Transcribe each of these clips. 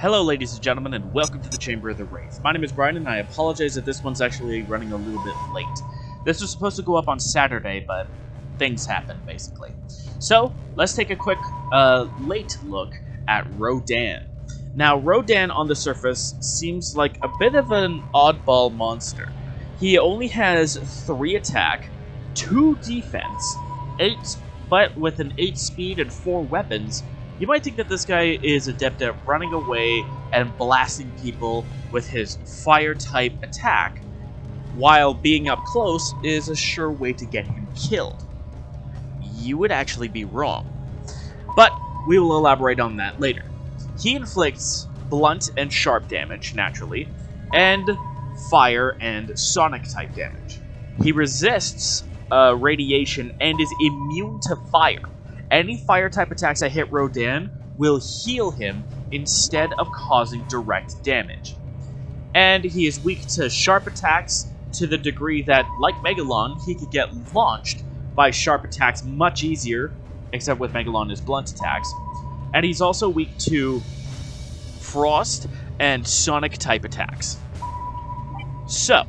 Hello ladies and gentlemen, and welcome to the Chamber of the Wraith. My name is Brian, and I apologize that this one's actually running a little bit late. This was supposed to go up on Saturday, but things happened, basically. So, let's take a quick, late look at Rodan. Now, Rodan on the surface seems like a bit of an oddball monster. He only has 3 attack, 2 defense, 8, but with an 8 speed and 4 weapons. You might think that this guy is adept at running away and blasting people with his fire-type attack, while being up close is a sure way to get him killed. You would actually be wrong. But we will elaborate on that later. He inflicts blunt and sharp damage, naturally, and fire and sonic-type damage. He resists radiation and is immune to fire. Any fire-type attacks that hit Rodan will heal him instead of causing direct damage. And he is weak to sharp attacks to the degree that, like Megalon, he could get launched by sharp attacks much easier, except with Megalon is blunt attacks. And he's also weak to frost and sonic-type attacks. So,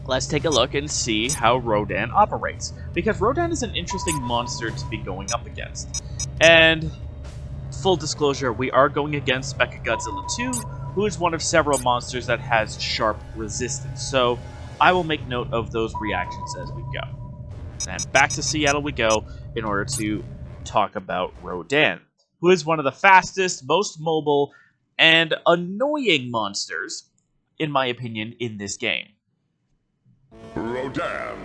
let's take a look and see how Rodan operates, because Rodan is an interesting monster to be going up against. And, full disclosure, we are going against Mechagodzilla 2, who is one of several monsters that has sharp resistance, so I will make note of those reactions as we go. And back to Seattle we go in order to talk about Rodan, who is one of the fastest, most mobile, and annoying monsters, in my opinion, in this game. Rodan.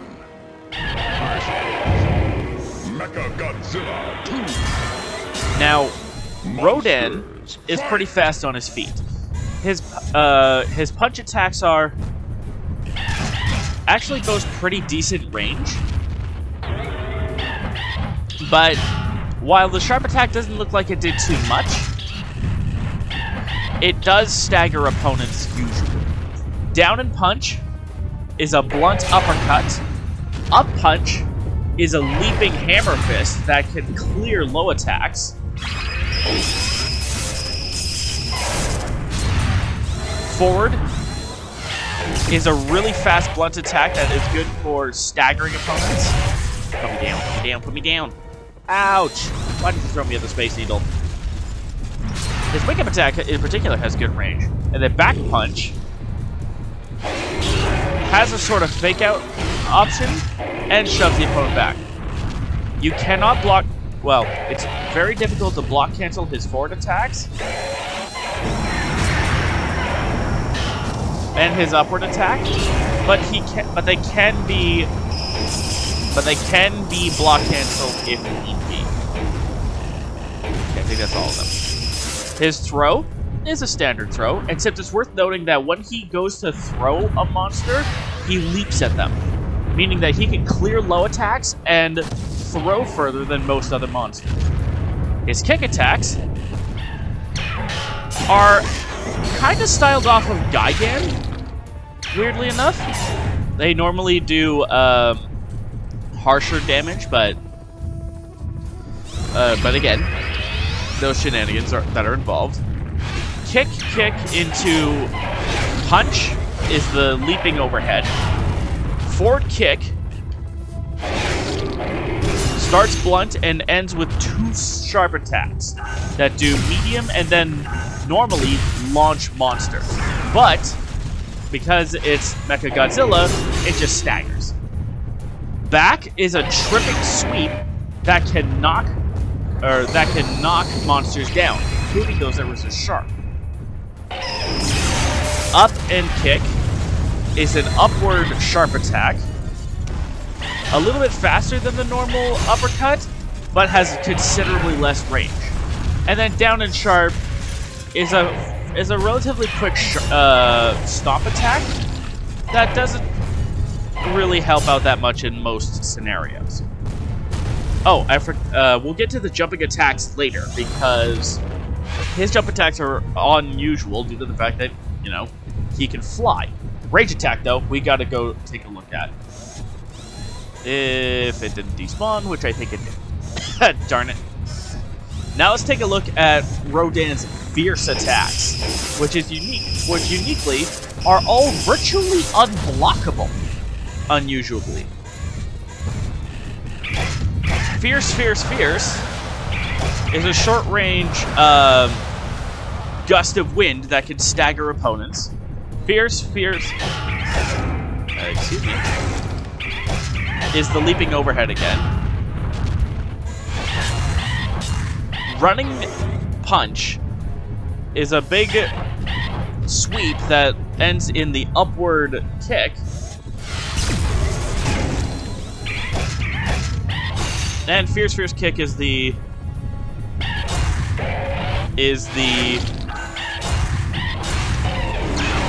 Mechagodzilla 2. Now, Rodan is pretty fast on his feet. His punch attacks are actually goes pretty decent range. But while the sharp attack doesn't look like it did too much, it does stagger opponents usually. Down and punch is a blunt uppercut. Up punch is a leaping hammer fist that can clear low attacks. Forward is a really fast blunt attack that is good for staggering opponents. Put me down, put me down, put me down. Ouch! Why did you throw me at the Space Needle? His wake-up attack in particular has good range. And then back punch has a sort of fake-out option and shoves the opponent back. You cannot block... Well, it's very difficult to block cancel his forward attacks and his upward attack, but they can be block canceled if need be. Okay, I think that's all of them. His throw is a standard throw, except it's worth noting that when he goes to throw a monster, he leaps at them, meaning that he can clear low attacks and throw further than most other monsters. His kick attacks are kind of styled off of Gigan, weirdly enough. They normally do harsher damage, but again, those shenanigans that are involved. Kick into punch is the leaping overhead. Forward kick starts blunt and ends with 2 sharp attacks that do medium and then normally launch monsters. But because it's Mechagodzilla, it just staggers. Back is a tripping sweep that can knock monsters down, including those that resist sharp. Up and kick is an upward sharp attack, a little bit faster than the normal uppercut, but has considerably less range. And then down and sharp is a relatively quick stomp attack that doesn't really help out that much in most scenarios. Oh, we'll get to the jumping attacks later, because his jump attacks are unusual due to the fact that, you know, he can fly. Rage attack, though, we gotta go take a look at. If it didn't despawn, which I think it did. Darn it. Now let's take a look at Rodan's fierce attacks, which uniquely are all virtually unblockable, unusually. Fierce is a short-range gust of wind that can stagger opponents. Excuse me, is the leaping overhead again. Running punch is a big sweep that ends in the upward kick. And fierce kick is the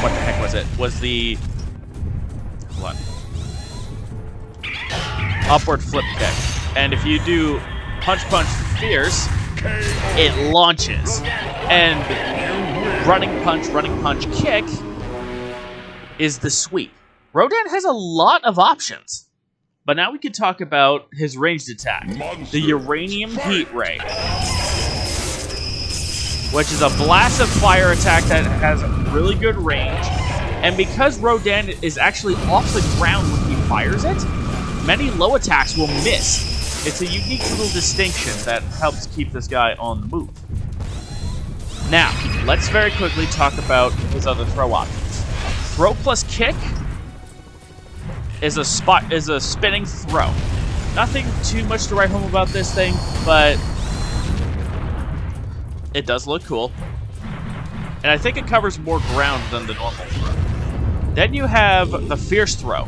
what the heck was it? Was the hold on. Upward flip kick. And if you do punch fierce, it launches. And running punch kick is the sweep. Rodan has a lot of options. But now we can talk about his ranged attack, the Uranium Heat Ray, which is a blast of fire attack that has really good range. And because Rodan is actually off the ground when he fires it, many low attacks will miss. It's a unique little distinction that helps keep this guy on the move. Now, let's very quickly talk about his other throw options. Throw plus kick is a spinning throw. Nothing too much to write home about this thing, but it does look cool. And I think it covers more ground than the normal throw. Then you have the fierce throw,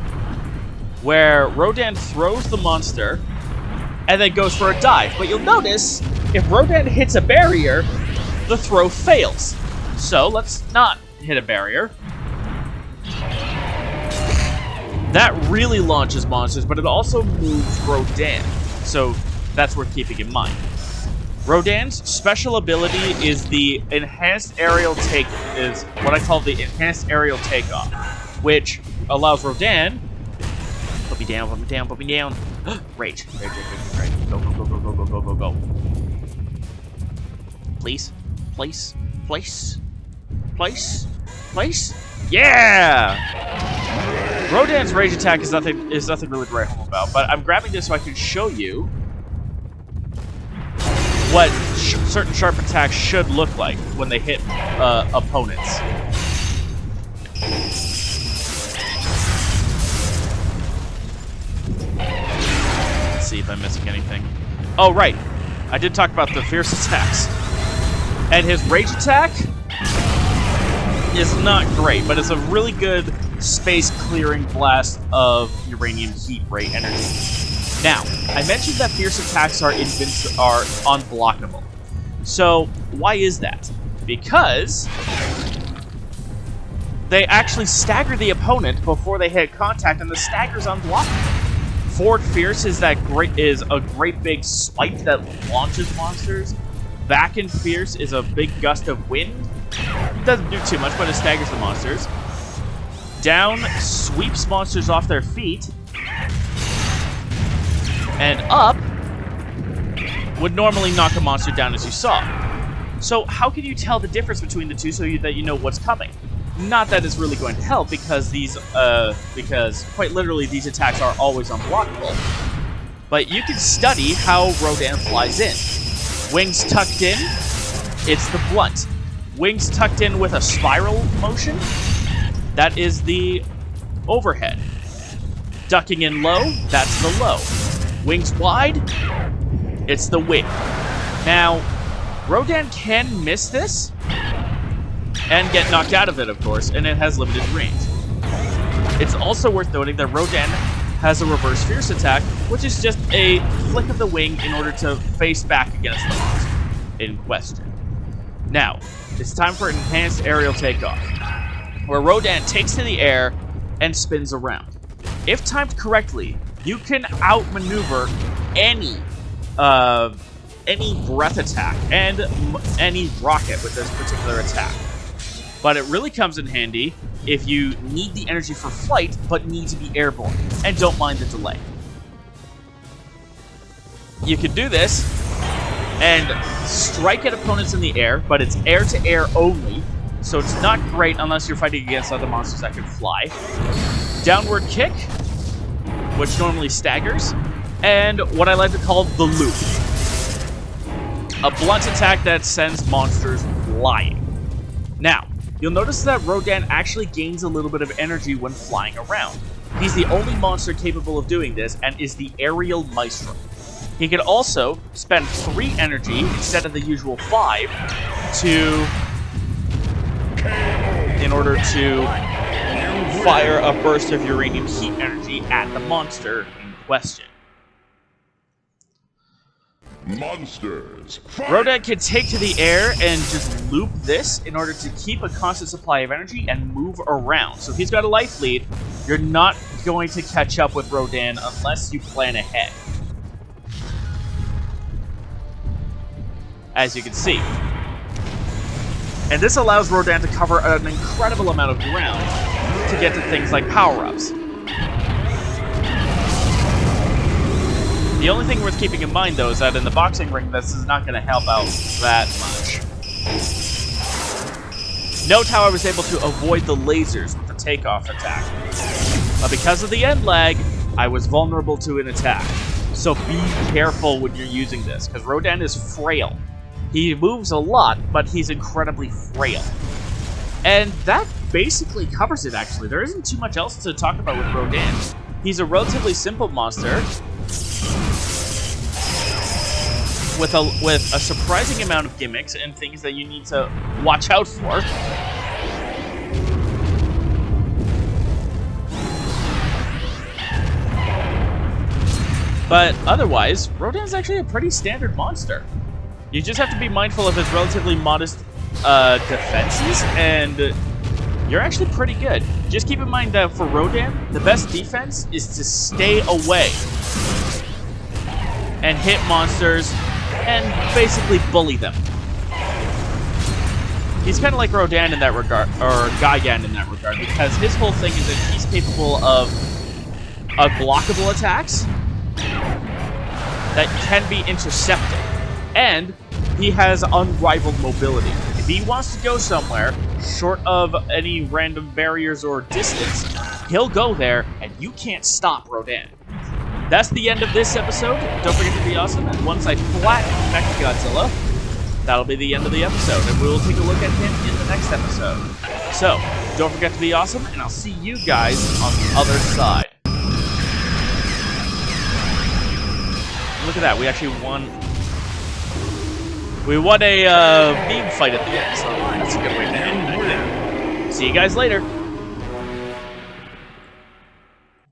where Rodan throws the monster and then goes for a dive. But you'll notice, if Rodan hits a barrier, the throw fails. So let's not hit a barrier. That really launches monsters, but it also moves Rodan, so that's worth keeping in mind. Rodan's special ability is the enhanced aerial is what I call the enhanced aerial takeoff, which allows Rodan put me down. Rage. Go. Please. Yeah! Rodan's rage attack is nothing really to write home about, but I'm grabbing this so I can show you what certain sharp attacks should look like when they hit opponents. Let's see if I'm missing anything. Oh, right. I did talk about the fierce attacks. And his rage attack is not great, but it's a really good space-clearing blast of uranium heat ray energy. Now, I mentioned that fierce attacks are unblockable. So, why is that? Because they actually stagger the opponent before they hit contact, and the stagger's unblockable. Forward fierce is a great big spike that launches monsters. Back and fierce is a big gust of wind. It doesn't do too much, but it staggers the monsters. Down sweeps monsters off their feet. And up would normally knock a monster down, as you saw. So how can you tell the difference between the two so that you know what's coming? Not that it's really going to help, because quite literally these attacks are always unblockable. But you can study how Rodan flies in. Wings tucked in, it's the blunt. Wings tucked in with a spiral motion, that is the overhead. Ducking in low, that's the low. Wings wide, it's the wing. Now, Rodan can miss this and get knocked out of it, of course, and it has limited range. It's also worth noting that Rodan has a reverse fierce attack, which is just a flick of the wing in order to face back against the monster in question. Now, it's time for enhanced aerial takeoff, where Rodan takes to the air and spins around. If timed correctly, you can outmaneuver any breath attack and any rocket with this particular attack. But it really comes in handy if you need the energy for flight, but need to be airborne, and don't mind the delay. You can do this and strike at opponents in the air, but it's air-to-air only, so it's not great unless you're fighting against other monsters that can fly. Downward kick, which normally staggers, and what I like to call the loop. A blunt attack that sends monsters flying. Now, you'll notice that Rodan actually gains a little bit of energy when flying around. He's the only monster capable of doing this and is the aerial maestro. He can also spend 3 energy instead of the usual 5 in order to fire a burst of uranium heat energy at the monster in question. Monsters. Fight! Rodan can take to the air and just loop this in order to keep a constant supply of energy and move around. So if he's got a life lead, you're not going to catch up with Rodan unless you plan ahead. As you can see. And this allows Rodan to cover an incredible amount of ground to get to things like power-ups. The only thing worth keeping in mind, though, is that in the boxing ring, this is not going to help out that much. Note how I was able to avoid the lasers with the takeoff attack. But because of the end lag, I was vulnerable to an attack. So be careful when you're using this, because Rodan is frail. He moves a lot, but he's incredibly frail. And that basically covers it, actually. There isn't too much else to talk about with Rodan. He's a relatively simple monster, with a surprising amount of gimmicks and things that you need to watch out for. But otherwise, Rodan's actually a pretty standard monster. You just have to be mindful of his relatively modest defenses, and you're actually pretty good. Just keep in mind that for Rodan, the best defense is to stay away and hit monsters and basically bully them. He's kind of like Rodan in that regard, or Gigan in that regard, because his whole thing is that he's capable of unblockable attacks that can be intercepted, and he has unrivaled mobility. If he wants to go somewhere, short of any random barriers or distance, he'll go there, and you can't stop Rodan. That's the end of this episode. Don't forget to be awesome. And once I flatten Mechagodzilla, that'll be the end of the episode. And we'll take a look at him in the next episode. So, don't forget to be awesome, and I'll see you guys on the other side. Look at that. We actually won. We won a beam fight at the end, so that's a good way to end it, I think. See you guys later.